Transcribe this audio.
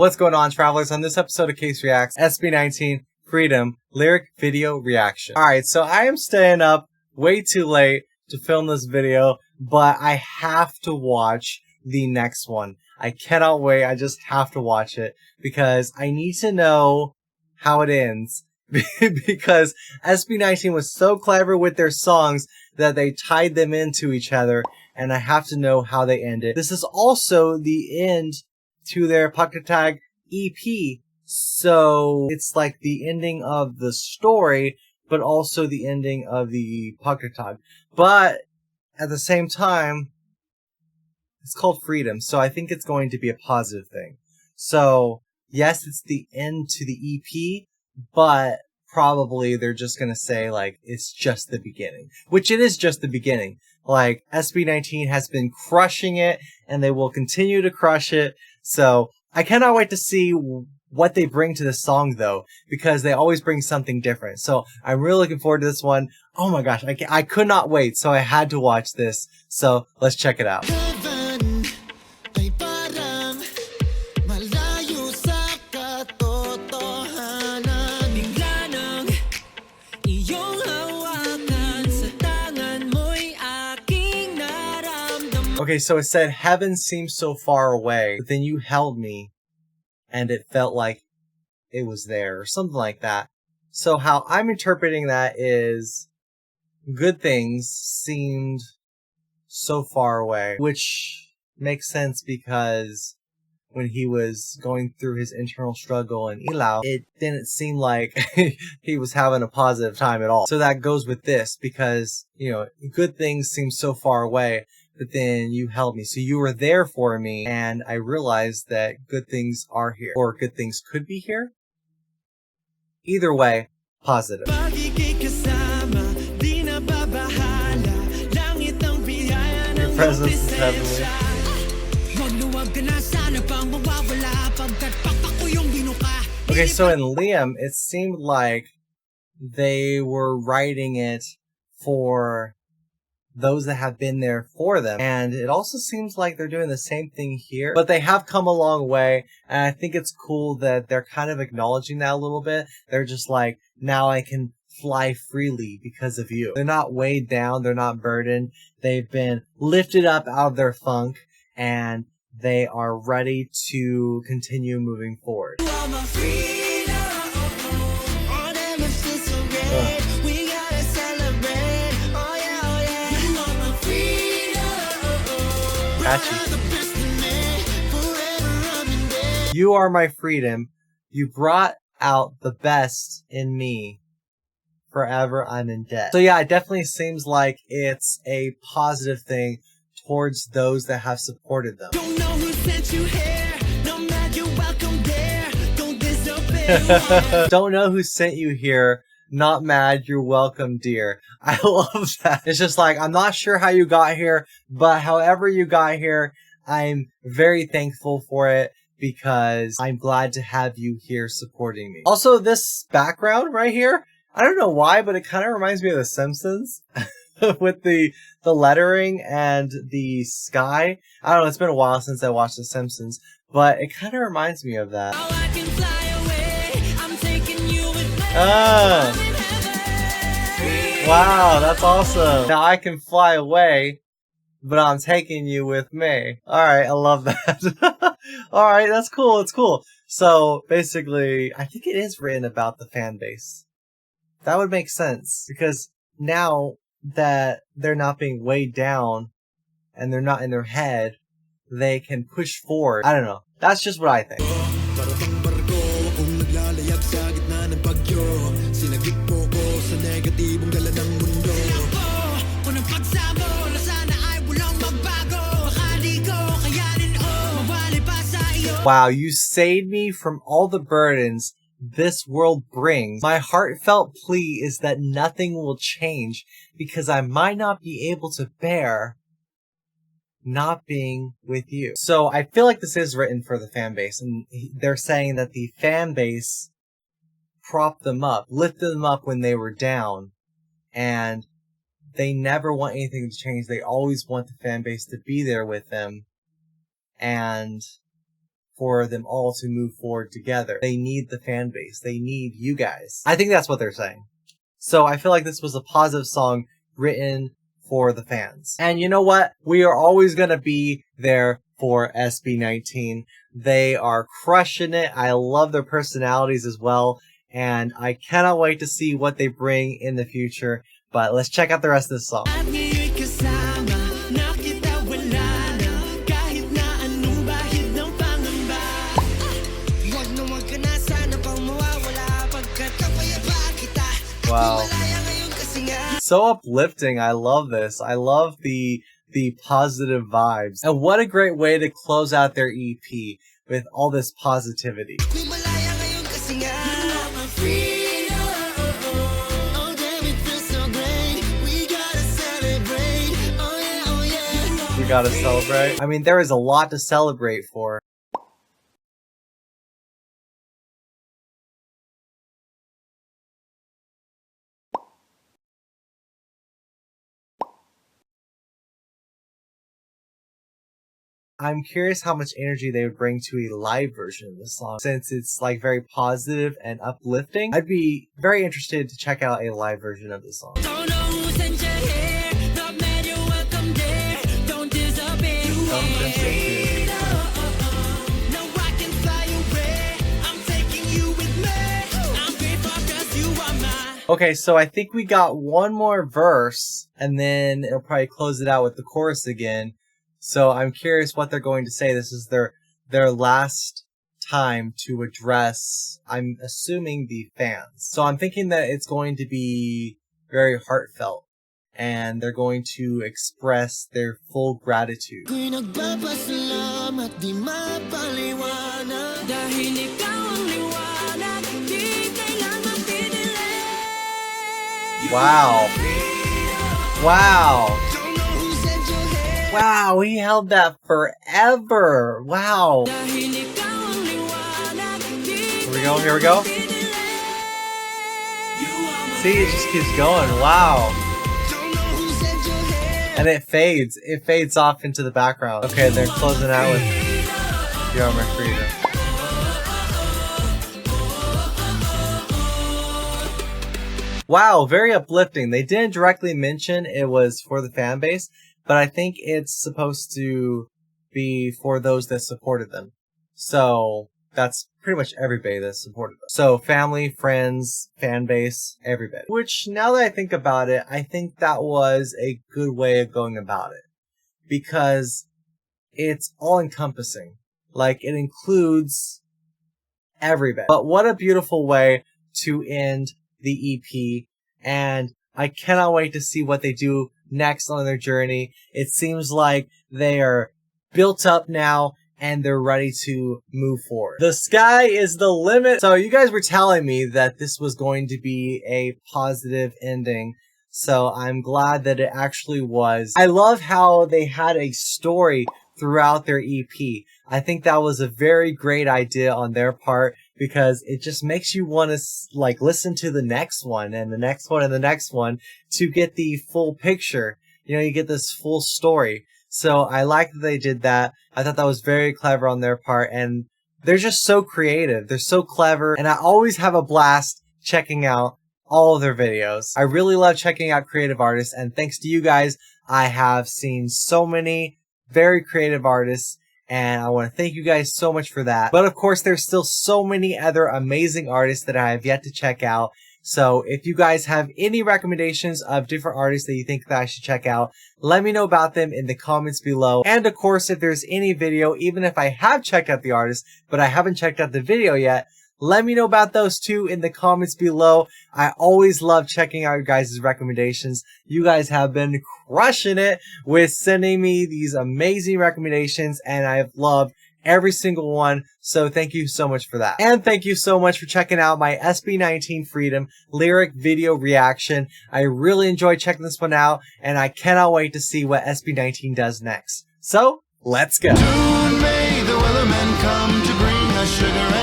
What's going on, travelers? On this episode of Case Reacts, SB19 Freedom lyric video reaction. Alright, so I am staying up way too late to film this video, but I have to watch the next one. I cannot wait. I just have to watch it because I need to know how it ends. Because SB19 was so clever with their songs that they tied them into each other, and I have to know how they ended. This is also the end to their Pagkatag EP, so it's like the ending of the story, but also the ending of the Pagkatag. But at the same time, it's called Freedom, so I think it's going to be a positive thing. So yes, it's the end to the EP, but probably they're just gonna say, like, it's just the beginning. Which it is just the beginning. Like, SB19 has been crushing it, and they will continue to crush it. So, I cannot wait to see what they bring to this song, though, because they always bring something different. So, I'm really looking forward to this one. Oh my gosh, I could not wait, so I had to watch this. So, let's check it out. Okay, so it said, heaven seems so far away, but then you held me, and it felt like it was there, or something like that. So how I'm interpreting that is, good things seemed so far away, which makes sense because when he was going through his internal struggle in Ilaw, it didn't seem like he was having a positive time at all. So that goes with this, because, you know, good things seem so far away, but then you held me. So you were there for me, and I realized that good things are here, or good things could be here. Either way, positive. Your presence is heavenly. Okay, so in Liam, it seemed like they were writing it for those that have been there for them. And it also seems like they're doing the same thing here, but they have come a long way. And I think it's cool that they're kind of acknowledging that a little bit. They're just like, now I can fly freely because of you. They're not weighed down. They're not burdened. They've been lifted up out of their funk, and they are ready to continue moving forward. Catchy. You are my freedom. You brought out the best in me. Forever I'm in debt. So yeah, it definitely seems like it's a positive thing towards those that have supported them. Don't know who sent you here. No mad, you're welcome there. Don't disobey. Don't know who sent you here. Not mad, you're welcome, dear. I love that. It's just like, I'm not sure how you got here, but however you got here, I'm very thankful for it because I'm glad to have you here supporting me. Also, this background right here, I don't know why, but it kind of reminds me of The Simpsons with the lettering and the sky. I don't know, it's been a while since I watched The Simpsons, but it kind of reminds me of that. Oh, I can fly away. I'm taking you with me. Wow, that's awesome. Now I can fly away, but I'm taking you with me. Alright, I love that. Alright, that's cool, it's cool. So, basically, I think it is written about the fan base. That would make sense, because now that they're not being weighed down, and they're not in their head, they can push forward. I don't know. That's just what I think. Wow, you saved me from all the burdens this world brings. My heartfelt plea is that nothing will change because I might not be able to bear not being with you. So I feel like this is written for the fan base, and they're saying that the fan base propped them up, lifted them up when they were down, and they never want anything to change. They always want the fan base to be there with them and for them all to move forward together. They need the fan base. They need you guys. I think that's what they're saying. So I feel like this was a positive song written for the fans. And you know what? We are always going to be there for SB19. They are crushing it. I love their personalities as well. And I cannot wait to see what they bring in the future. But let's check out the rest of this song. Wow. So uplifting. I love this. I love the positive vibes. And what a great way to close out their EP with all this positivity. We gotta celebrate. I mean, there is a lot to celebrate for. I'm curious how much energy they would bring to a live version of this song. Since it's like very positive and uplifting, I'd be very interested to check out a live version of this song. Okay, so I think we got one more verse, and then it'll probably close it out with the chorus again. So I'm curious what they're going to say. This is their last time to address, I'm assuming, the fans. So I'm thinking that it's going to be very heartfelt, and they're going to express their full gratitude. Wow. Wow. Wow, he held that forever. Wow. Here we go, here we go. See, it just keeps going. Wow. And it fades. It fades off into the background. Okay, they're closing out with Your Arm of Freedom. Wow, very uplifting. They didn't directly mention it was for the fan base, but I think it's supposed to be for those that supported them. So that's pretty much everybody that supported them. So family, friends, fan base, everybody. Which, now that I think about it, I think that was a good way of going about it. Because it's all encompassing. Like, it includes everybody. But what a beautiful way to end the EP, and I cannot wait to see what they do next on their journey. It seems like they are built up now and they're ready to move forward. The sky is the limit. So you guys were telling me that this was going to be a positive ending, so I'm glad that it actually was. I love how they had a story throughout their EP. I think that was a very great idea on their part, because it just makes you want to like listen to the next one and the next one and the next one to get the full picture. You know, you get this full story. So I like that they did that. I thought that was very clever on their part, and they're just so creative. They're so clever, and I always have a blast checking out all of their videos. I really love checking out creative artists, and thanks to you guys, I have seen so many very creative artists, and I want to thank you guys so much for that. But of course, there's still so many other amazing artists that I have yet to check out. So if you guys have any recommendations of different artists that you think that I should check out, let me know about them in the comments below. And of course, if there's any video, even if I have checked out the artist, but I haven't checked out the video yet, let me know about those too in the comments below. I always love checking out your guys' recommendations. You guys have been crushing it with sending me these amazing recommendations, and I've loved every single one. So thank you so much for that. And thank you so much for checking out my SB19 Freedom lyric video reaction. I really enjoyed checking this one out, and I cannot wait to see what SB19 does next. So let's go. Soon may the weathermen come to bring us sugar